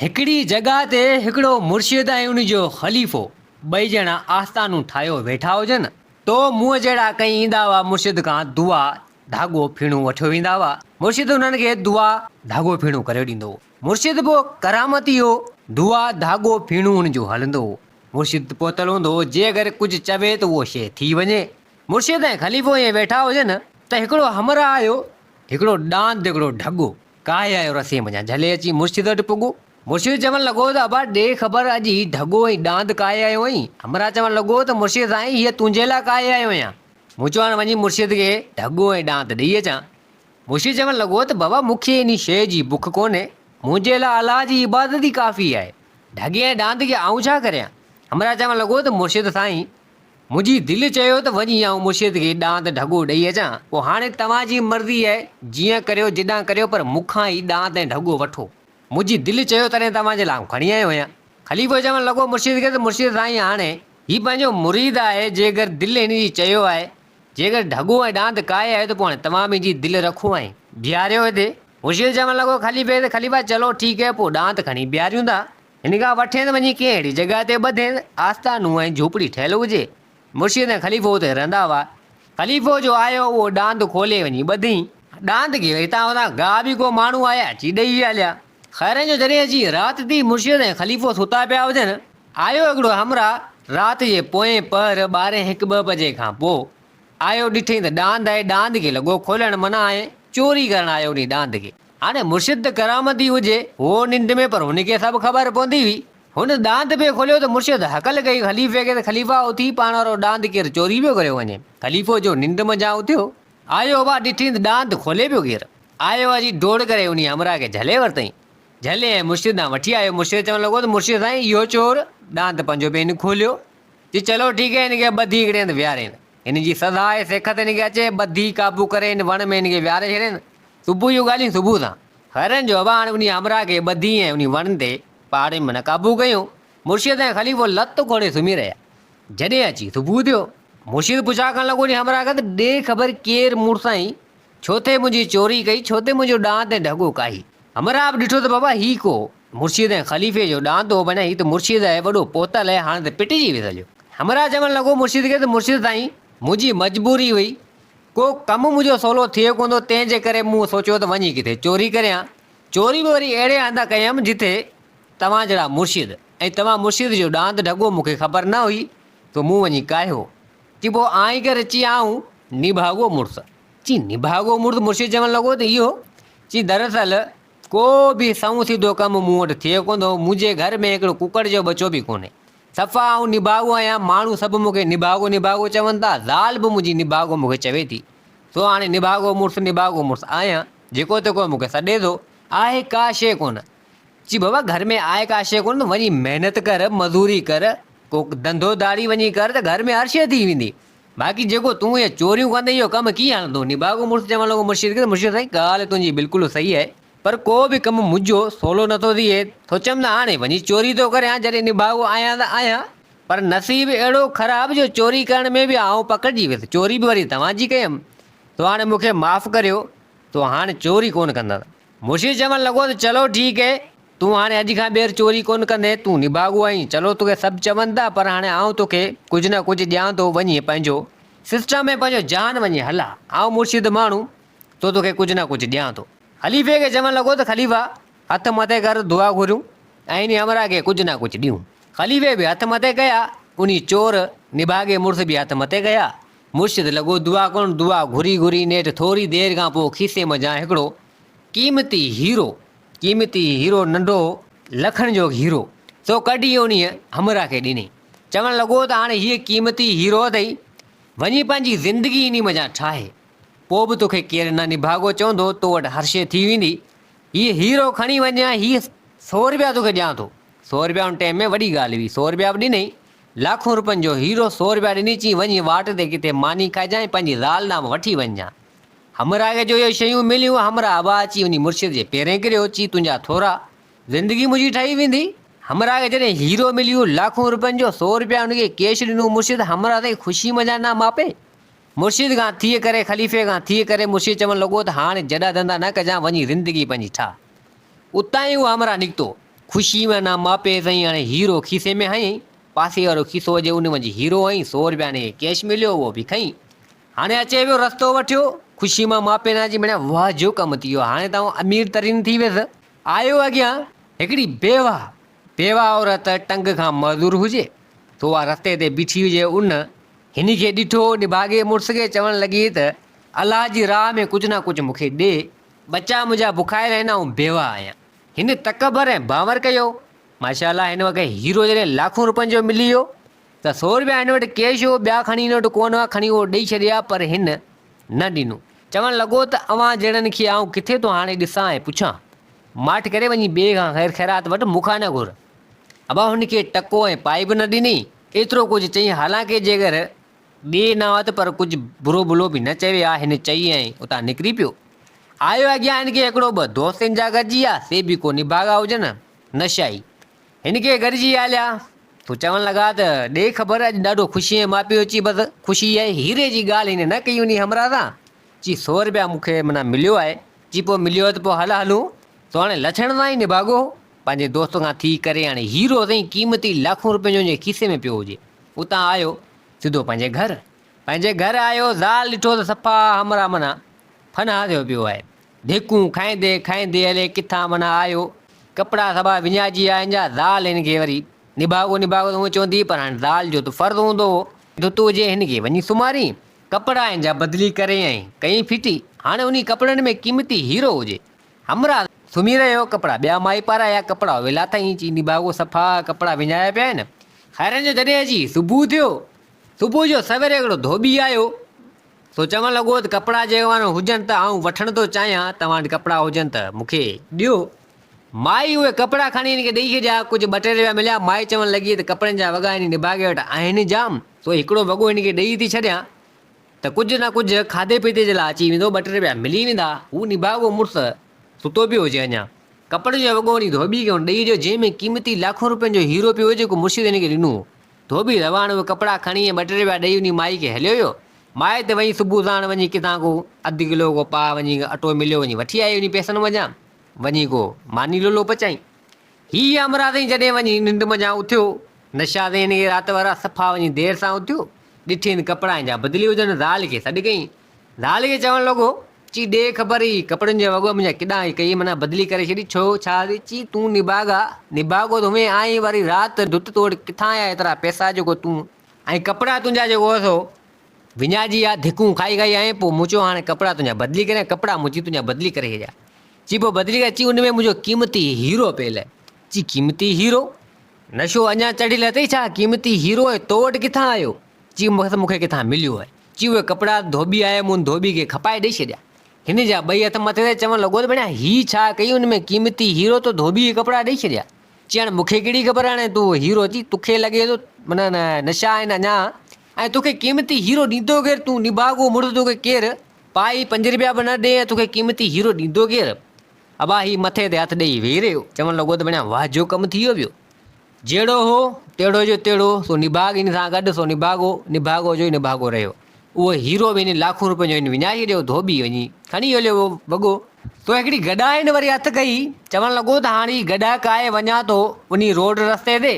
हिकिड़ी जगह ते हिकिड़ो मुर्शिद ऐं उन जो ख़लीफ़ो ॿई ॼणा आस्थानूं ठाहियो वेठा हुजनि तो मुंहुं जहिड़ा कई ईंदा हुआ मुर्शिद खां दुआ धाॻो फीणो वठियो वेंदा हुआ। मुर्शिद उन्हनि खे दुआ धाॻो फीणो करे ॾींदो हो। मुर्शिद पोइ करामती हो, दुआ धाॻो फीणो हुन जो हलंदो हो। मुर्शिद पहुतल हूंदो हो, जे अगरि कुझु चवे त उहो शइ थी वञे। मुर्शिद ऐं ख़लीफ़ो ईअं वेठा हुजनि त हिकिड़ो हमरा आयो, हिकिड़ो ॾांद हिकिड़ो ढॻो काए आयो रस्ते मञा झले अची मुर्शिद वटि पुॻो। मुर्शिद चवणु लॻो त अबा ॾे ख़बर अॼु ही ढॻो ऐं ॾांद काए आयो आहीं। हमरा चवणु लॻो त मुर्शिद साईं हीअ तुंहिंजे लाइ काए आयो आहियां। मूं चवणु वञी मुर्शिद खे ढॻो ऐं ॾांद ॾेई अचां। मुर्शिद चवणु लॻो त बाबा मूंखे इन शइ जी बुख कोन्हे, मुंहिंजे लाइ अलाह जी इबादत ई काफ़ी आहे, ढॻे ऐं ॾांद खे आऊं छा करियां। हमरा चवणु लॻो त मुर्शिद साईं मुंहिंजी दिलि चयो त वञी आऊं मुर्शिद खे ॾांद ढॻो ॾेई अचां। पोइ हाणे तव्हांजी मर्ज़ी आहे, जीअं करियो जिॾां करियो, पर मूंखां ई ॾांद ऐं ढॻो वठो। मुंहिंजी दिलि चयो तॾहिं तव्हांजे लाइ खणी आयो आहियां। ख़लीफ़ो चवणु लॻो मुर्शिद खे त मुर्शिद साईं हाणे हीउ पंहिंजो मुरीद आहे, जेकर दिलि हिन जी चयो आहे, जेकर ढॻो ऐं ॾांद काए आहे त पोइ हाणे तव्हां मुंहिंजी दिलि रखो ऐं बीहारियो हिते। मुर्शिद चवणु लॻो ख़लीफ़े त ख़लीफ़ा चलो ठीकु आहे, पोइ ॾांद खणी बीहारियूं था। हिन खां वठे त वञी कंहिं अहिड़ी जॻह ते ॿधे आस्थानूं ऐं झोपड़ी ठहियलु हुजे। मुर्शिद ऐं ख़लीफ़ो हुते रहंदा हुआ। ख़लीफ़ो जो आयो उहो ॾांद खोले वञी ॿधी ॾांद खे हितां हुतां गा बि को माण्हू आया अची ॾेई हलिया। ख़ैर जो जॾहिं अची राति थी मुर्शिद ऐं ख़लीफ़ो सुता पिया हुजनि, आयो हिकिड़ो हमरा राति जे पोएं पहर 12-1-2 बजे खां पोइ आयो। ॾिठई त ॾांद आहे, ॾांद खे लॻो खोलणु मना आहे, चोरी करणु आयो उन ॾांद खे। हाणे मुर्शिद त करामती हुजे, हो निंड में, पर हुनखे सभु ख़बर पवंदी हुई। हुन ॾांद पे खोलियो त मुर्शिद हकल कई ख़लीफ़े खे त ख़लीफ़ा उथी पाण वारो ॾांद केरु चोरी पियो करे वञे। ख़लीफ़ो जो निंड मज़ा उथियो, आयो बा ॾिठी त ॾांद खोले पियो केरु। आयो अची डोड़ करे उन हमरा खे झले वरितई, झले ऐं मुर्शिद ॾांहुं वठी आयो। मुर्शिद चवणु लॻो त मुर्शिद साईं इहो चोर ॾांद पंहिंजो बि हिन खोलियो। जी चलो ठीकु आहे, हिनखे ॿधी हिकिड़े हंधि विहारे, हिन जी सज़ा आहे सेखत हिनखे अचे, ॿधी काबू करे हिन वण में हिनखे विहारे छॾेनि। सुबुह जूं ॻाल्हियूं सुबुह सां ख़ैरनि जो अबा हाणे उन हमरा खे ॿधी ऐं उन वण ते पहाड़ी में काबू कयूं। मुर्शिद ऐं ख़लीफ़ो लत कोड़े सुम्ही रहिया। जॾहिं अची सुबुह थियो, मुर्शिद पुछा करणु लॻो नी हमरा खां त ॾे ख़बर केरु मूं साईं, छो ते मुंहिंजी चोरी कई, छो ते मुंहिंजो ॾांद ऐं ढॻो काई। हमरा बि ॾिठो त बाबा ही को मुर्शिद ऐं ख़लीफ़े जो ॾांद हो, माना ही त मुर्शिद आहे वॾो पोतल आहे, हाणे त पिटिजी वियो सॼो। हमरा चवणु लॻो मुर्शिद खे त मुर्शिद साईं मुंहिंजी मजबूरी हुई, को कमु मुंहिंजो सवलो थिए कोन थो, तंहिंजे करे मूं सोचियो त वञी किथे चोरी करियां। चोरी बि वरी अहिड़े हंधि कयमि जिथे तव्हां जहिड़ा मुर्शिद ऐं तव्हां मुर्शिद जो ॾांद ढॻो मूंखे ख़बर न हुई, तो मूं वञी कायो। की पोइ आई करे अची आऊं निभाॻो मुड़ुसु। ची निभाॻो मुड़ुसु। मुर्शिद चवणु लॻो त इहो ची दरअसल को बि सऊं सिधो कमु मूं वटि थिए कोन थो। मुंहिंजे घर में हिकिड़ो कुकड़ जो बचो बि कोन्हे। सफ़ा आऊं निभाॻो आहियां, माण्हू सभु मूंखे निभाॻो निभाॻो चवनि था, ज़ाल बि मुंहिंजी निभाॻो मूंखे चवे थी। सो हाणे निभाॻो मुड़ुसु आहियां, जेको तेको मूंखे सॾे थो, आहे का शइ कोन। ची बाबा घर में आहे का शइ कोन, वञी महिनत कर, मज़ूरी कर, को धंधोदारी वञी कर त घर में हर शइ थी वेंदी। बाक़ी जेको तूं इहे चोरियूं कंदे इहो कमु कीअं हलंदो। निभाॻो मुड़ुसु चवणु लॻो मुर्शिद खे, मुर्शिद साईं ॻाल्हि तुंहिंजी बिल्कुलु सही आहे, पर को बि कमु मुंहिंजो सवलो नथो थिए। सोचियमि त हाणे वञी चोरी थो करियां, जॾहिं निभाॻो आहियां त आहियां, पर नसीब अहिड़ो ख़राबु जो चोरी करण में बि आऊं पकड़िजी वियुसि। चोरी बि वरी तव्हांजी कयमि, तो हाणे मूंखे माफ़ु करियो, तो हाणे चोरी कोन कंदा। मुर्शिद चवणु लॻो त चलो ठीकु आहे, तूं हाणे अॼु खां ॿीहर चोरी कोन कंदे, तूं निभाॻो आहीं, चलो तोखे सभु चवनि था, पर हाणे आऊं तोखे कुझु न कुझु ॾियां थो, वञी पंहिंजो सिस्टम में पंहिंजो जान वञी हला। आऊं मुर्शिद माण्हू, तो तोखे कुझु न कुझु ॾियां थो। ख़लीफ़े खे चवणु लॻो त ख़लीफ़ा हथ मथे कर, दुआ घुरियूं ऐं इन हमरा खे कुझु न कुझु ॾियूं। ख़लीफ़े बि हथ मथे कया, उन चोर निभाॻे मुड़ुस बि हथ मथे कया। मुर्शिद लॻो दुआ करणु, दुआ घुरी घुरी नेठि थोरी देरि खां पोइ खीसे मज़ा हिकिड़ो क़ीमती हीरो नंढो लखनि जो हीरो सो कढी उन हमरा खे ॾिनई। चवणु लॻो त हाणे हीअ क़ीमती हीरो अथई, वञी पंहिंजी ज़िंदगी इन मज़ा ठाहे, पोइ बि तोखे केरु न निभाॻो चवंदो, तो वटि हर शइ थी वेंदी। हीअ हीरो खणी वञां, हीअ 100 रुपया तोखे ॾियां थो। 100 रुपया उन टाइम में वॾी ॻाल्हि हुई। 100 रुपया बि ॾिनई, लाखों रुपयनि जो हीरो 100 रुपया ॾिनी। चई वञी वाट ते किथे मानी खाइजांइ, पंहिंजी ज़ाल नाम वठी वञजां। हमरा खे जो इहे शयूं मिलियूं, हमरा अबा अची उन मुर्शिद जे पेरें किरियो। ची तुंहिंजा थोरा, ज़िंदगी मुंहिंजी ठही वेंदी। हमरा खे जॾहिं हीरो मिलियो लाखों रुपयनि जो, 100 रुपया उनखे कैश ॾिनो मुर्शिद, हमरा ताईं ख़ुशी मज़ा न मापे। मुर्शिद खां थी करे, ख़लीफ़े खां थी करे, मुर्शिद चवणु लॻो त हाणे जॾा धंधा न कजां, वञी ज़िंदगी पंहिंजी ठाह। उतां ई उहो हमरा निकितो, ख़ुशी में ना मापे साईं हाणे हीरो खीसे में हयईं, पासे वारो खीसो हुजे उन में हीरो हयईं, 100 रुपया ने कैश मिलियो, उहो बि खईं। हाणे अचे पियो रस्तो वठियो, ख़ुशी में मापे ना जी मना वाह जो कमु थी वियो, हाणे त अमीर तरीन थी वियुसि। आयो अॻियां हिकिड़ी बेवा औरत टंग खां मज़दूर हुजे, तो उहा रस्ते ते बीठी हुजे। उन हिन खे ॾिठो, निभागे मुड़ुस खे चवणु लॻी त अलाह जी राह में कुझु न कुझु मूंखे ॾे, बच्चा मुंहिंजा बुखायल आहिनि ऐं बेवा आहियां। हिन तकबर ऐं बावर कयो। माशाअल्लाह हिन वक़्तु हीरो जॾहिं लाखों रुपयनि जो मिली वियो त 100 रुपया हिन वटि कैश हो, ॿिया खणी हिन वटि कोन हुआ, खणी उहो ॾेई छॾिया, पर हिन न ॾिनो। चवणु लॻो त अव्हां जहिड़नि खे आउं किथे थो हाणे ॾिसां ऐं पुछां, माठि करे वञी ॿिए खां ख़ैर ख़ैरात वटि, मूंखां न घुर। अबा हुनखे टको ऐं पाई बि न ॾिनी, एतिरो कुझु चई। हालांकि जेकर ॿिए न हुआ त पर कुझु बुरो भुलो बि न चयो आहे, हिन चई ऐं उतां निकिरी पियो। आयो अॻियां हिनखे हिकिड़ो ॿ दोस्त हिन जा गॾिजी विया, से बि को निभागा हुजनि नशाई, हिनखे गॾिजी हलिया। तो चवणु लॻा त ॾे ख़बर, अॼु ॾाढो ख़ुशी ऐं मां पियो अची, बसि ख़ुशी आहे हीरे जी ॻाल्हि हिन न कई उन हमरा सां, चई 100 रुपया मूंखे माना मिलियो आहे, चई पोइ मिलियो त पोइ हलूं। तो हाणे लछण सां ई निभागो पंहिंजे दोस्त खां थी करे हाणे हीरो साईं क़ीमती लाखों रुपयनि जो खीसे में पियो हुजे, उतां आयो सिधो पंहिंजे घर आयो। ज़ाल ॾिठो त सफ़ा हमरा माना फना थियो पियो आहे, धिकूं खाईंदे हले किथां माना आयो, कपिड़ा सभा विञाइजी विया हिन जा। ज़ाल हिनखे वरी निभागो त उहो चवंदी, पर हाणे ज़ाल जो त फ़र्ज़ु हूंदो हो, धुत हुजे हिनखे वञी सुम्हारी, कपिड़ा हिन जा बदिली करे ऐं कई फिटी। हाणे उन कपिड़नि में क़ीमती हीरो हुजे, हमरा सुम्ही रहियो, कपिड़ा ॿिया माई पाराया, कपिड़ा वेला अथई, चई निभागो सफ़ा कपिड़ा विञाया पिया आहिनि। खैरनि जो जॾहिं अची सुबुह थियो, सुबुह जो सवेरे हिकिड़ो धोबी आयो, तो चवणु लॻो त कपिड़ा जेके हुजनि त आउं वठणु थो चाहियां, तव्हां वटि कपिड़ा हुजनि त मूंखे ॾियो। माई उहे कपिड़ा खणी हिनखे ॾेई छॾिया, कुझु 2-3 रुपया मिलिया। माई चवणु लॻी त कपिड़नि जा वॻा हिन निभागे वटि आहिनि जाम, तो हिकिड़ो वॻो हिनखे ॾेई थी छॾियां त कुझु न कुझु खाधे पीते जे लाइ अची वेंदो, 2-3 रुपया मिली वेंदा। हू निभागो मुड़ुस सुतो पियो हुजे, अञा कपिड़े जो वॻो वञी धोबी खे ॾेई ॾियो, जंहिंमें क़ीमती लाखों रुपयनि जो हीरो पियो हुजे, जेको मुर्शिद हिनखे ॾिनो। धोबी रवान उहे कपिड़ा खणी 2-3 रुपया ॾेई उन माई खे हलियो वियो। माई त वञी सुबुह साण वञी किथां को 1/2 किलो को पाव वञी अटो मिलियो, वञी वठी आई उन पैसनि वञा, वञी को मानी लोलो पचाई। हीअ हमरा साईं जॾहिं वञी निंड मञा उथियो, नशा ते हिनखे राति वारा सफ़ा वञी देरि सां उथियो, ॾिठिन कपिड़ा हिन जा बदिली हुजनि। ज़ाल खे सॾु कई, ज़ाल खे चवणु लॻो, चई ॾे ख़बर ई कपिड़नि जो वॻो मुंहिंजा केॾां कई, माना बदिली करे छॾी, छो छा? चई तूं निभागो तो में आई, वरी राति धुत तोड़ किथां आया एतिरा पैसा जेको तूं, ऐं कपिड़ा तुंहिंजा जेको हो विञाइजी विया, धिकूं खाई आहीं। पोइ मूं चयो हाणे कपिड़ा तुंहिंजा बदिली करे, कपिड़ा मुंहिंजी तुंहिंजा बदिली करे छॾिया। चई पोइ बदिली करे, चई उन में मुंहिंजो क़ीमती हीरो पियल आहे। चई क़ीमती हीरो? नशो अञा चढ़ियल अथई छा? क़ीमती हीरो आहे, तो वटि किथां आयो? चई मूंखे किथां मिलियो आहे। चई उहे कपिड़ा धोबी आया, मूं धोबी खे खपाए ॾेई छॾिया। हिन जा 2 हथ मथे ते चवणु लॻो त भेण हीअ छा कई, उन में क़ीमती हीरो तो धोबी खे कपिड़ा ॾेई छॾिया। चई हाणे मूंखे कहिड़ी ख़बर, हाणे तूं हीरो अची तोखे लॻे थो माना नशा आहिनि अञा, ऐं तोखे क़ीमती हीरो ॾींदो केरु? तूं निभागो मुड़ुस, तोखे केरु पाई 5 रुपया बि न ॾे, तोखे क़ीमती हीरो ॾींदो केरु? अबा ही मथे ते हथ ॾेई वेही रहियो, चवणु लॻो त भेण वाह जो कमु थी वियो। जहिड़ो हो तेड़ो जो तेड़ो, सो निभाग हिन सां गॾु, सो निभागो जो ई निभागो रहियो। उहो हीरो बि हिन लाखों रुपयनि जो हिन विञाए छॾियो, धोबी वञी खणी हलियो उहो वॻो। तो हिकिड़ी गॾा हिन वरी हथु कई, चवणु लॻो त हाणे ही गॾा काए वञा थो उन रोड रस्ते ते,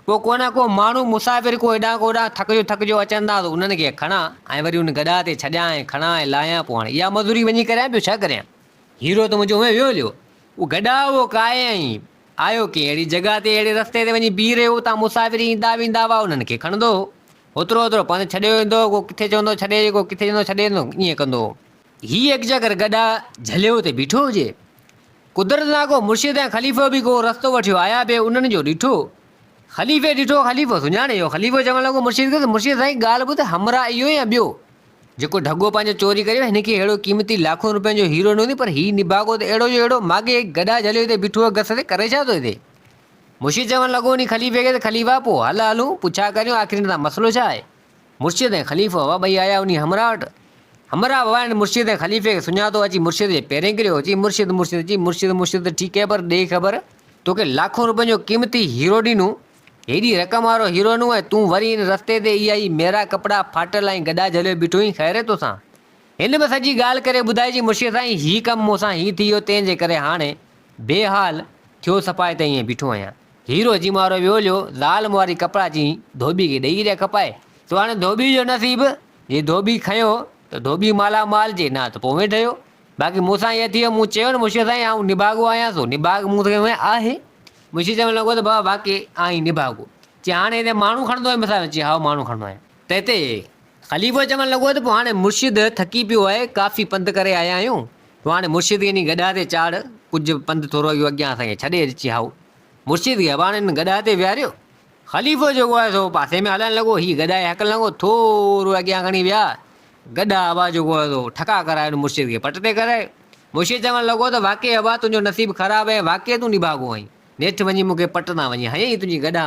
पोइ को न को माण्हू मुसाफ़िर को हेॾां को होॾां थकिजो अचंदा, त उन्हनि खे खणा ऐं वरी उन गॾा ते छॾियां ऐं खणा ऐं लाहियां। पोइ हाणे इहा मज़दूरी वञी करियां पियो, छा करियां? हीरो त मुंहिंजो में वियो हलियो, उहो गॾा उहो काए ऐं आयो की अहिड़ी जॻह ते, अहिड़े रस्ते ते वञी बीह रहियो, उतां मुसाफ़िर ईंदा वेंदा हुआ, उन्हनि खे खणंदो ओतिरो पंधु छॾियो वेंदो, को किथे चवंदो छॾे, को किथे चवंदो छॾे वेंदो, ईअं कंदो। हीअ हिकु जगह गॾा झलियो ते बीठो हुजे, कुदरत सां को मुर्शिद ऐं ख़लीफ़ो बि को रस्तो वठियो आया पिए, उन्हनि जो ॾिठो, ख़लीफ़ो सुञाणे वियो। ख़लीफ़ो चवणु लॻो मुर्शिद खे, मुर्शिद साईं ॻाल्हि ॿुध, हमरा इहो ई ॿियो जेको ढगो पंहिंजो चोरी करे हिनखे अहिड़ो क़ीमती लाखों रुपयनि जो हीरो न हूंदी, पर हीउ निभागो त अहिड़ो जो अहिड़ो माॻे गॾा झलियो हिते बीठो आहे घस ते, करे छा थो हिते? मुर्शिद चवणु लॻो नी ख़लीफ़े खे, त ख़लीफ़ा पोइ हलूं पुछा करियूं आख़िर हिन सां मसइलो छा आहे? मुर्शिद ऐं ख़लीफ़ो हुआ ॿई आया उन हमरा वटि। हमरा बाबा हिन मुर्शिद ऐं ख़लीफ़े खे सुञातो, अची मुर्शिद जे पेरें किरियो, चई मुर्शिद ठीकु आहे, पर ॾे ख़बर, तोखे लाखों रुपयनि जो क़ीमती हीरो ॾिनो, हेॾी रक़म वारो हीरो न आहे, तूं वरी हिन रस्ते ते इहा ई मेरा कपिड़ा फाटल ऐं गॾा झलियो बीठो ई, ख़ैर तोसां? हिन में सॼी ॻाल्हि करे ॿुधाइजी मुर्शिद साईं हीउ कमु मूंसां हीउ थी वियो, तंहिंजे करे हाणे बेहाल थियो सफ़ाए त ईअं बीठो आहियां। हीरो जी मारो वियो लियो ज़ाल वारी कपिड़ा जी धोबी खे ॾेई रहिया खपाए। तो हाणे धोबी जो नसीब, जे धोबी खयो त धोबी मालामाल जे न त पोइ ठहियो। बाक़ी मूंसां ईअं थी वियो, मूं चयो न मुंशी साईं आउं निभागो आहियां, सो निभाग मूं में आहे। मुंशी चवणु लॻो त बाबा वाक़ई आहीं निभागो। चई हाणे हिते माण्हू खणंदो आहे मथां? चई हा माण्हू खणंदो आहियां। त हिते ख़लीफ़ो चवणु लॻो त पोइ हाणे मुर्शिद थकी पियो आहे, काफ़ी पंधु करे आया आहियूं, पोइ हाणे मुर्शिद खे गॾा ते चाढ़, कुझु पंधु थोरो इहो अॻियां असांखे छॾे अची हाउ। मुर्शिद खे हाणे गॾा ते विहारियो। ख़लीफ़ो जेको आहे सो पासे में हलणु लॻो, हीउ गॾा हकलणु लॻो, थोरो अॻियां खणी विया, गॾा हवा जेको आहे सो ठका करायो मुर्शिद खे पट ते करायो। मुर्शिद चवणु लॻो त वाक़ई हवा तुंहिंजो नसीबु ख़राबु आहे, वाक़ई तूं निभागो आहीं, नेठि वञी मूंखे पट न वञी हयईं तुंहिंजी गॾा।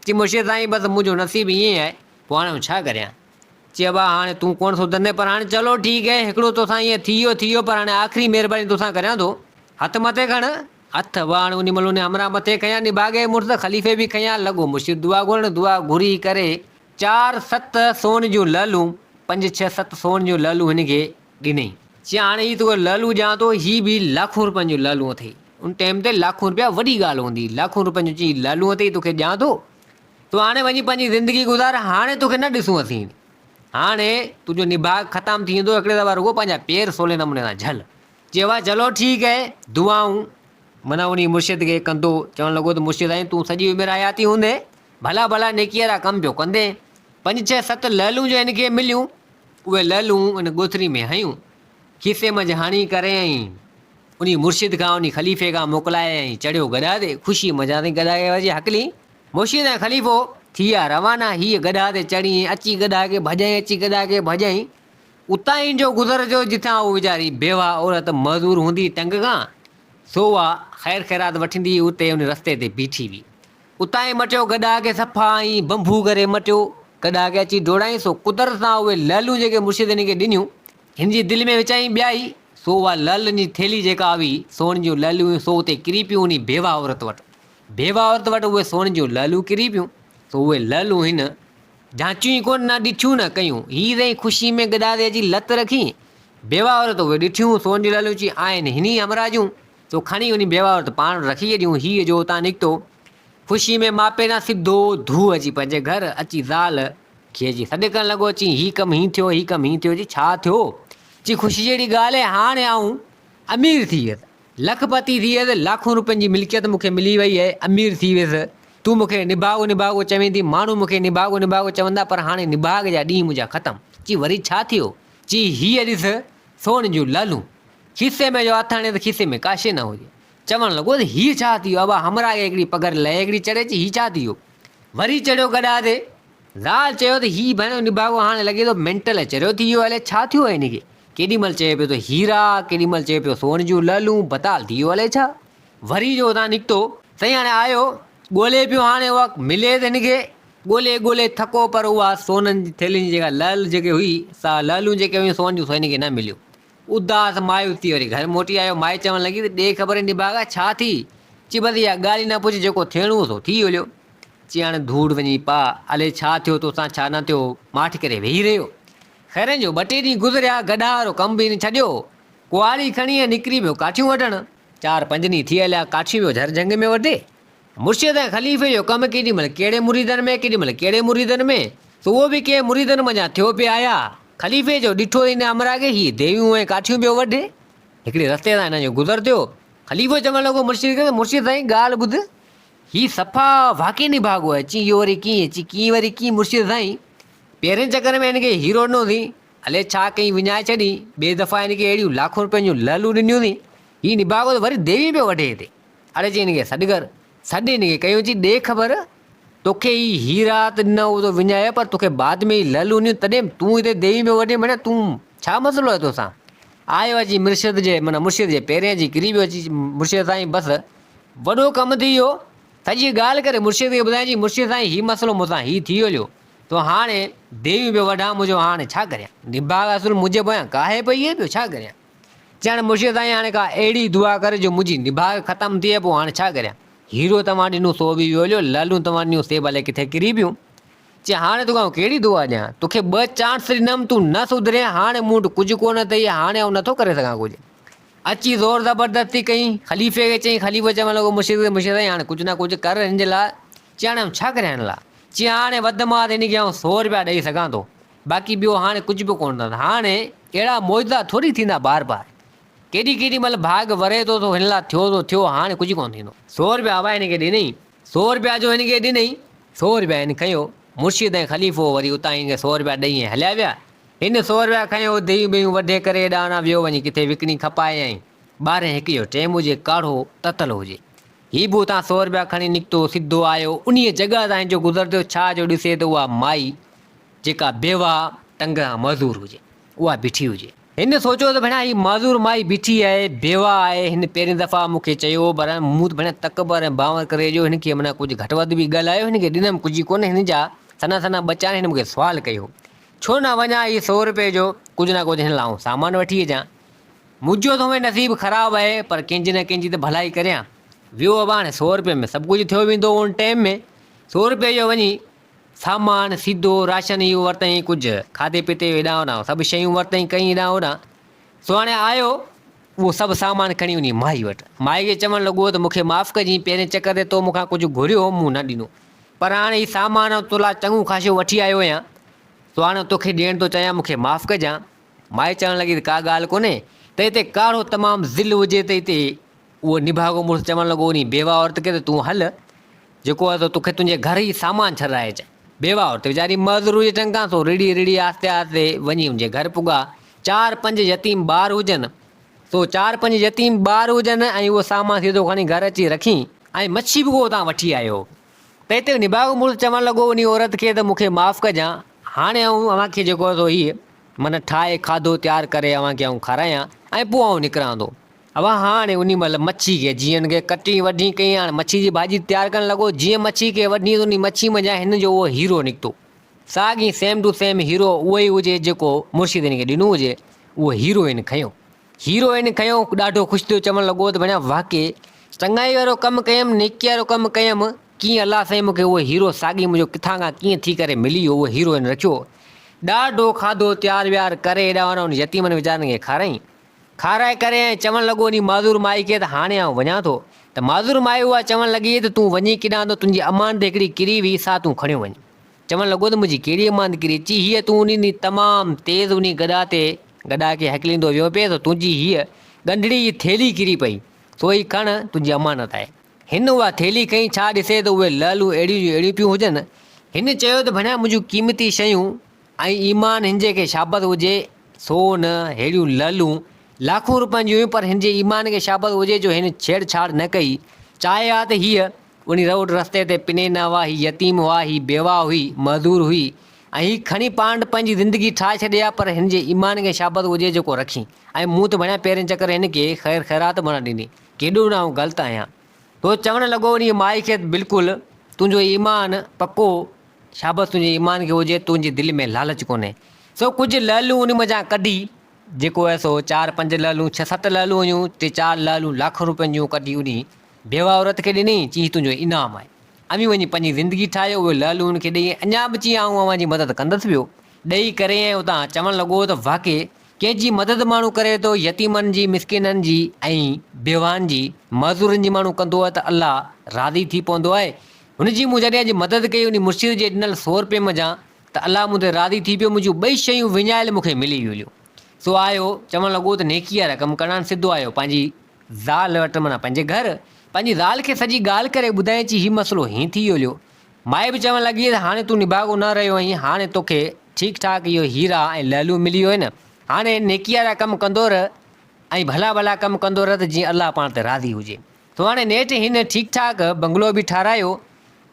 चई मुर्शिद साईं बसि मुंहिंजो नसीबु ईअं आहे, पोइ हाणे छा करियां? चई बाबा हाणे तूं कोन सुधरंदे, पर हाणे चलो ठीकु आहे, हिकिड़ो तोसां ईअं थी वियो, पर हाणे आख़िरी महिरबानी तोसां करियां थो, हथु मथे खण। हथ वाण उन महिल उन हमरा मथे खयां, निभागे मुड़ुसि ख़लीफ़े बि खयां, लॻो मुर्शिद दुआ घुरण, दुआ घुरी करे 4-7 सोन जूं ललूं, 5-6 7 सोन जूं ललूं हिन खे ॾिनई। चई हाणे हीअ तोखे ललूं ॾियां थो, हीअ बि लाखों रुपयनि जूं ललूं अथई। उन टाइम ते लाखों रुपया वॾी ॻाल्हि हूंदी, लाखों रुपयनि जी ललूं अथई, तोखे ॾियां थो, तूं हाणे वञी पंहिंजी ज़िंदगी गुज़ार, हाणे तोखे न ॾिसूं असीं, हाणे तुंहिंजो निभाग ख़तमु थी वेंदो, हिकिड़े दफ़ा रुॻो पंहिंजा पेर सोले नमूने सां झल। चइबो आहे चलो ठीकु आहे, दुआऊं माना उन मुर्शिद खे कंदो। चवणु लॻो त मुर्शिद साईं तूं सॼी उमिरि हयाती हूंदे, भला भला नेकीअ वारा कमु पियो कंदे। 5-6 7 ललूं जो हिन खे मिलियूं, उहे ललूं उन ॻोथरी में हयूं, खीसे में हणी करे ऐं उन मुर्शिद खां उन ख़लीफ़े खां मोकिलाए ऐं चढ़ियो गॾा ते, ख़ुशी मज़ा थी गॾा खे वञी हकली। मुर्शिद ऐं ख़लीफ़ो थी विया रवाना, हीअ गॾा ते चढ़ी अची गॾा खे भॼाई, अची गॾा खे भॼाई। उतां ई जो गुज़र जो जिथां उहो वीचारी बेवा औरत मज़दूर हूंदी टंग खां, सो उहा ख़ैर ख़ैरात वठंदी, उते उन रस्ते ते बीठी हुई। उतां ई मटियो गॾा खे सफ़ा ई बंबू करे मटियो, गॾा खे अची डोड़ाई। सो कुदरत सां उहे ललूं जेके मुर्शिद हिन खे ॾिनियूं, हिन जी दिलि में विचाई ॿियाई, सो उहा ललनि जी थेली जेका हुई सोन जूं ललूं, सो उते किरी पियूं उन बेवा औरत वटि। बेवा औरत वटि उहे सोन जूं ललूं किरी पियूं, सो उहे ललूं हिन जांचियूं ई कोन, न ॾिठियूं न कयूं, हीअ त ख़ुशी में गॾा ते अची लत रखी। बेवा औरत उहे ॾिठियूं सोन जूं ललूं, चई आहिनि हिन हमरा जूं, तो खणी वञी बेवा औरत पाण रखी छॾियूं। हीअ जो उतां निकितो ख़ुशी में मापे न सिधो धू अची पंहिंजे घर अची ज़ाल खे अची सॾु करणु लॻो, अची हीअ कमु हीअं थियो, हीअ कमु हीअं थियो। जी छा थियो? चई ख़ुशी जहिड़ी ॻाल्हि आहे, हाणे आऊं अमीर थी वियसि, लखपति थी वियसि, लाखों रुपयनि जी मिल्कियत मूंखे मिली वई आहे, अमीर थी वियसि। तूं मूंखे निभागो निभागो चवें थी, माण्हू मूंखे निभागो निभागो चवंदा, पर हाणे निभाग जा ॾींहं मुंहिंजा ख़तमु। चई वरी छा थियो? चई हीअ ॾिस सोन जूं ललूं, खीसे में जो हथ हणे त खीसे में काशे न हुजे। चवणु लॻो त हीअ छा थी वियो? अबा हमरा खे हिकिड़ी पघर लहे हिकिड़ी चढ़े, चई हीअ छा थी वियो? वरी चढ़ियो गॾा ते, ज़ाल चयो त हीअ भेण निभागो हाणे लॻे थो मेंटल चरियो थी वियो, हले छा थियो आहे हिनखे? केॾीमहिल चए पियो त हीरा, केॾीमहिल चए पियो सोन जूं ललूं, बताल थी वियो हले छा? वरी जो उतां निकितो साईं हाणे आयो, ॻोल्हे पियो, हाणे उहा मिले त हिनखे, ॻोल्हे ॻोल्हे थको, पर उहा सोननि जी थेलियुनि जी जेका लल जेके हुई, सा ललूं जेके हुयूं सोन जूं, सो हिनखे न मिलियूं। उदास मायूस थी वरी घर मोटी आयो। माई चवणु लॻी त ॾे ख़बर निभागा छा थी? चई बसि इहा ॻाल्हि ई न पुछ, जेको थियणो हो सो थी हलियो। चई हाणे धूड़ वञी पा, हले छा थियो तोसां छा न थियो, माठि करे वेही रहियो। ख़ैरनि जो 2 टे ॾींहं गुज़रिया, गॾा वारो कमु बि छॾियो, कुआरी खणी निकिरी पियो काठियूं वठणु। 4-5 ॾींहं थी हलिया, काठियूं पियो झर जंग में वठे। मुर्शिद ऐं ख़लीफ़े जो कमु केॾीमहिल कहिड़े मुरीदनि में, केॾीमहिल कहिड़े मुरीदनि में, त उहो बि कंहिं मुरीदनि मञा थियो पिया आया। ख़लीफ़े जो ॾिठो हिन हमरा खे, हीअ देवियूं ऐं काठियूं पियो वठे। हिकिड़े रस्ते सां हिन जो गुज़र थियो। ख़लीफ़ो चवणु लॻो मुर्शिद खे, मुर्शिद साईं ॻाल्हि ॿुध, हीअ सफ़ा वाक़ई निभागो आहे। चई इहो वरी कीअं? चई कीअं वरी कीअं मुर्शिद साईं? पहिरें चकर में हिनखे हीरो ॾिनो अथई, हले छा कई विञाए छॾी, ॿिए दफ़ा हिनखे अहिड़ियूं लाखों रुपयनि जूं ललूं ॾिनियूं अथई, हीअ निभागो त वरी देवी पियो वठे हिते। अड़े चई हिनखे सॾु कर, सॾु हिनखे कयो। चई ॾे ख़बर, तोखे ई हीरा त ॾिना उहो त विञाया, पर तोखे बाद में ई ललूं ॾिनियूं, तॾहिं तूं हिते देवी में वठे, माना तूं छा मसइलो आहे तोसां? आयो अची मुर्शिद जे माना मुर्शिद जे पेरें अची किरी पियो। अची मुर्शिद साईं बसि वॾो कमु थी वियो, सॼी ॻाल्हि करे मुर्शिद खे ॿुधाईं। मुर्शिद साईं हीअ मसइलो मूंसां हीअ थी हलियो, तो हाणे देवी पियो वठां, मुंहिंजो हाणे छा करियां? निभाग असुल मुंहिंजे पोयां काहे पई आहे, ॿियो छा करियां? चवण मुर्शिद साईं हाणे का अहिड़ी दुआ करे जो मुंहिंजी निभाग ख़तमु थिए, पोइ हाणे छा करियां? हीरो तव्हां ॾिनो सो बि वियो हलियो, ललूं तव्हां ॾिनियूं से भले किथे किरी पियूं। चई हाणे तोखां कहिड़ी दुआ ॾियां? तोखे 2 चांस ॾिनमि, तूं न सुधरे, हाणे मूं वटि कुझु कोन अथई, हाणे आउं नथो करे सघां कुझु। अची ज़ोर ज़बरदस्ती कई, ख़लीफ़े खे चई, ख़लीफ़ो चवणु लॻो मुर्शिद साईं हाणे कुझु न कुझु कर हिन जे लाइ। चई हाणे छा करे हिन लाइ? चई हाणे वधि मां वधि हिनखे 100 रुपया ॾेई सघां थो, बाक़ी ॿियो हाणे कुझु बि कोन अथसि। हाणे अहिड़ा मौजदा थोरी थींदा बार बार, केॾी महिल भाग वरे थो हिन लाइ थियो, हाणे कुझु कोन थींदो। 100 रुपया हवा हिनखे ॾिनई, 100 रुपया जो हिनखे ॾिनई, 100 रुपया हिन खयो। मुर्शिद ऐं ख़लीफ़ो वरी उतां हिनखे 100 रुपया ॾेई हलिया विया। हिन 100 रुपया खयो, दहियूं बहियूं वढे करे हेॾा होॾां वियो, वञी किथे विकिणी खपाए आई। 12-1 जो टाइम हुजे, काढ़ो ततल हुजे, हीउ बि उतां 100 रुपया खणी निकितो, सिधो आयो उन जॻह ताईं जो गुज़रंदो, छा जो ॾिसे त उहा माई जेका बेवा टंग मज़दूर हुजे, उहा बीठी हुजे। हिन सोचियो त भेण हीअ मज़दूर माई बीठी आहे, बेवा आहे, हिन पहिरीं दफ़ा मूंखे चयो, पर मूं त भेण तकबर ऐं बांवर करे जो हिनखे माना कुझु घटि वधि बि ॻाल्हायो, हिनखे ॾिनमि कुझु कोन्हे, हिन जा सना सना बचा। हिन मूंखे सुवालु कयो, छो न वञा हीअ 100 रुपये जो कुझु न कुझु हिन लाइ सामान वठी अचां। मुंहिंजो त उहे नसीबु ख़राबु आहे, पर कंहिंजी न कंहिंजी त भलाई करियां। वियो अब हाणे 100 रुपये में सभु कुझु थियो वेंदो उन टाइम में। 100 रुपये जो वञी सामान सिधो राशन इहो वरितईं, कुझु खाधे पीते हेॾां होॾां सभु शयूं वरितईं, कई हेॾां होॾां। सो हाणे आयो उहो सभु सामान खणी वञी माई वटि, माई खे चवणु लॻो त मूंखे माफ़ु कजांइ, पहिरें चकर ते तो मूंखां कुझु घुरियो, मूं न ॾिनो, पर हाणे हीउ सामान तोला चङो ख़ासो वठी आयो आहियां, सो हाणे तोखे ॾियण थो चाहियां, मूंखे माफ़ु कजां। माई चवणु लॻी त का ॻाल्हि कोन्हे, त हिते काढ़ो तमामु ज़िल हुजे त हिते उहो निभागो मुड़ुसु चवणु लॻो उन बेवा औरत खे त तूं हल, जेको आहे तोखे तुंहिंजे घर ई सामान छॾाए अचां। बेवा औरत वीचारी मज़दूर हुजे चङा, सो रिड़ी आहिस्ते आहिस्ते वञी मुंहिंजे घर पुॻा। 4-5 यतीम ॿार हुजनि, सो 4-5 यतीम ॿार हुजनि, ऐं उहो सामान सिधो खणी घर अची रखी, ऐं मच्छी बि उहो उतां वठी आयो। त हिते निभागो मुड़ुसु चवणु लॻो उन औरत खे त मूंखे माफ़ु कजां, हाणे अव्हांखे जेको आहे हीअ माना ठाहे खाधो तयारु करे अव्हांखे खारायां, ऐं पोइ निकिरां थो। हाणे उन महिल मच्छी खे जीअं खे कटी वढी कई, हाणे मच्छी जी भाॼी तयारु करणु लॻो, जीअं मच्छी खे वढी त उन मच्छी मञा हिन जो उहो हीरो निकितो, साॻी सेम टू सेम हीरो उहो ई हुजे जेको मुर्शिद हिन खे ॾिनो हुजे, उहो हीरो हिन खयो। ॾाढो ख़ुशि थियो, चवणु लॻो त भेण वाक़ई चङाई वारो कमु कयुमि, नेकी वारो कमु कयुमि, कीअं अलाह साईं मूंखे उहो हीरो साॻी मुंहिंजो किथां खां कीअं थी करे मिली वियो, उहो हीरो हिन रखियो। ॾाढो खाधो तयारु व्यारु करे हेॾा होॾां उन यतीमनि वीचारनि खे खाराए करे, ऐं चवणु लॻो उन माज़ूर माई खे त हाणे आउं वञा थो। त माज़ूर माई उहा चवणु लॻी त तूं वञी केॾां थो, तुंहिंजी अमानत हिकिड़ी किरी हुई, सा तूं खणियो वञ। चवणु लॻो त मुंहिंजी कहिड़ी अमानत किरी? अची हीअ तूं उन तमामु तेज़ उन गॾा खे हकलींदो वियो पिए, त तुंहिंजी हीअ ॻंढड़ी जी थैली किरी पई, सो ई खण तुंहिंजी अमानत आहे। हिन उहा थैली खईं, छा ॾिसे त उहे ललूं अहिड़ियूं जूं अहिड़ियूं पियूं हुजनि। हिन चयो त भेण मुंहिंजूं क़ीमती शयूं ऐं ईमान हिन जे खे शाबत हुजे, सोन अहिड़ियूं ललूं लाखों रुपयनि जूं, पर हिन जे ईमान खे शाबत हुजे जो हिन छेड़छाड़ न कई। चाहे आहे त हीअ उन रोड रस्ते ते पिने न हुआ, हीअ यतीम हुआ, हीअ बेवा हुई, मज़दूर हुई, ऐं हीअ खणी पाण पंहिंजी ज़िंदगी ठाहे छॾे आहे, पर हिन जे ईमान खे शाबत हुजे जेको रखी। ऐं मूं त वञा पहिरें चकर हिन खे ख़ैर ख़ैरात माना ॾिनी, केॾो न आउं ग़लति आहियां। तो चवणु लॻो उन माई खे बिल्कुलु तुंहिंजो ईमान पको, शाबत तुंहिंजे ईमान खे हुजे, तुंहिंजे दिलि में लालच कोन्हे। सो कुझु ललूं उन मज़ा कढी, जेको आहे सो 4-5 ललूं 6-7 ललूं हुयूं, 3-4 ललूं लाख रुपयनि जूं कढी उन बेवा औरत खे ॾिनी, चई तुंहिंजो इनाम आहे। अमी वञी पंहिंजी ज़िंदगी ठाहियो, उहे ललूं उनखे ॾेई, अञा बि चई आउं अव्हांजी मदद कंदुसि पियो। ॾेई करे ऐं उतां चवणु लॻो त वाक़ई कंहिंजी मदद माण्हू करे थो, यतीमनि जी, मिसकिननि जी ऐं बेवानि जी, मज़दूरनि जी माण्हू कंदो आहे त अलाह राज़ी थी पवंदो आहे। हुनजी मूं जॾहिं अॼु मदद कई उन मुर्शिद जे ॾिनल 100 रुपये मञा, त अलाह मूं ते राज़ी थी पियो, मुंहिंजूं 2 शयूं विञायल मूंखे मिली वियूं। सो आयो, चवणु लॻो त नेकी वारा कमु करणु सिधो आयो पंहिंजी ज़ाल वटि, माना पंहिंजे घर, पंहिंजी ज़ाल खे सॼी ॻाल्हि करे ॿुधाए, चई हीउ मसइलो हीअं थी वियो। माई बि चवणु लॻी त हाणे तूं निभागो न रहियो आहीं, हाणे तोखे ठीकु ठाकु इहो हीरा ऐं ललूं मिली वियो आहे न, हाणे नेकी वारा कमु कंदो रह ऐं भला कमु कंदो रह, त जीअं अलाह पाण ते राज़ी हुजे। तो हाणे नेठि हिन ठीकु ठाकु बंगलो बि ठारायो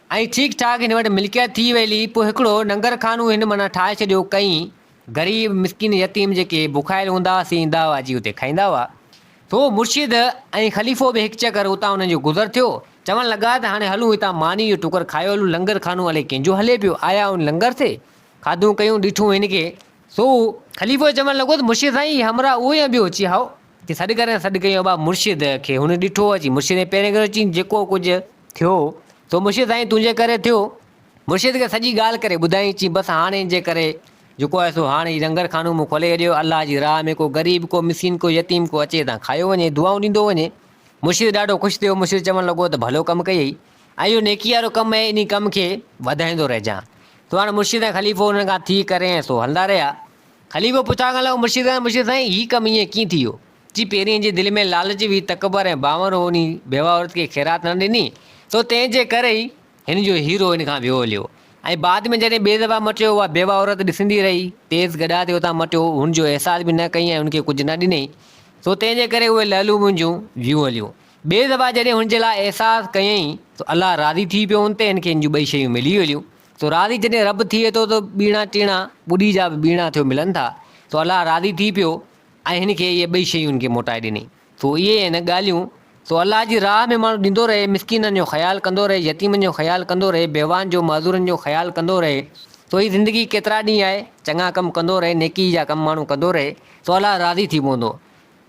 ऐं ठीकु ठाकु हिन वटि मिल्कियत थी वेली। पोइ हिकिड़ो लंगर खानो हिन माना ठाहे छॾियो कई, ग़रीब मिसकिन यतीम जेके बुखायल हूंदा हुआसीं ईंदा हुआ, अची हुते खाईंदा हुआ। तो मुर्शिद ऐं ख़लीफ़ो बि हिकु चकर उतां हुननि जो गुज़र थियो, चवणु लॻा त हाणे हलूं हितां मानी जो टुकर खायो हलूं, लंगर खानो हले कंहिंजो हले पियो। आया उन लंगर ते, खाधो कयूं, ॾिठूं हिनखे। सो ख़लीफ़ो चवणु लॻो त मुर्शिद साईं हमरा उहो ई ॿियो अची हाओ, की सॾु कयूं बा मुर्शिद खे। हुन ॾिठो अची, मुर्शिद पहिरें करे अची जेको कुझु थियो, तो मुर्शिद साईं तुंहिंजे करे थियो। मुर्शिद खे सॼी ॻाल्हि करे ॿुधाई, चई बसि हाणे जे करे जेको आहे सो हाणे ई लंगर खानो मूं खोले ॾियो। अलाह जी राह में को ग़रीब को मिसीन को यतीम को अचे तां खायो वञे, दुआऊं ॾींदो वञे। मुर्शिद ॾाढो ख़ुशि थियो। मुर्शिद चवणु लॻो त भलो कमु कयई ऐं इहो नेकी वारो कमु आहे, इन कम खे वधाईंदो रहिजांइ। तो हाणे मुर्शिद ऐं ख़लीफ़ो हुन खां थी करे ऐं सो हलंदा रहिया। ख़लीफ़ो पुछा करणु लॻो मुर्शिद साईं हीउ कमु ईअं कीअं थी वियो? जी पहिरीं जे दिलि में लालच हुई, तकबर ऐं बावर हो, उन बेवा औरत खे ख़ैरात न ॾिनी, तो तंहिंजे करे ई हिन जो हीरो हिन खां वियो हलियो। ऐं बाद में जॾहिं ॿिए दफ़ा मटियो, उहा बेवा औरत ॾिसंदी रही, तेज़ गॾा ते उतां मटियो, हुनजो अहसास बि न कई ऐं हुनखे कुझु न ॾिनई। सो तंहिंजे करे उहे लहलू मुंहिंजूं वियूं हलियूं। ॿिए दफ़ा जॾहिं हुनजे लाइ अहसास कयईं त अलाह राज़ी थी पियो हुन ते, हिन खे हिन जूं ॿई शयूं मिली हलियूं। तो राज़ी जॾहिं रब थिए थो त ॿीणा टीणा ॿुड़ी जा बि ॿीणा थियो मिलनि था। तो अलाह राज़ी थी पियो ऐं हिन खे इहे ॿई शयूं हिनखे मोटाए ॾिनई। तो इहे आहिनि ॻाल्हियूं। सो अलाह जी राह में माण्हू ॾींदो रहे, मिसकिननि जो ख़्यालु कंदो रहे, यतीमनि जो ख़्यालु कंदो रहे, बेवान जो माज़ूरनि जो ख़्यालु कंदो रहे। तो ही ज़िंदगी केतिरा ॾींहं आहे, चङा कमु कंदो रहे, नेकी जा कमु माण्हू कंदो रहे, तो अलाह राज़ी थी पवंदो।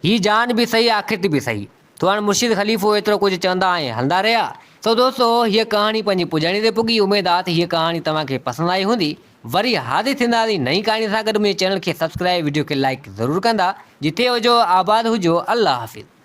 हीअ जान बि सही, आख़िरत बि सही। तो हाणे मुर्शिद ख़लीफ़ो एतिरो कुझु चवंदा ऐं हलंदा रहिया। तो दोस्तो हीअ कहाणी पंहिंजी पुॼाणी ते पुॻी। उमेदु आहे त हीअ कहाणी तव्हांखे पसंदि आई हूंदी। वरी हाज़िर थींदासीं नई कहाणी सां गॾु। मुंहिंजे चैनल खे सब्सक्राइब, वीडियो खे लाइक ज़रूरु कंदा। जिथे हुजो आबाद हुजो। अल्लाह हाफ़िज़।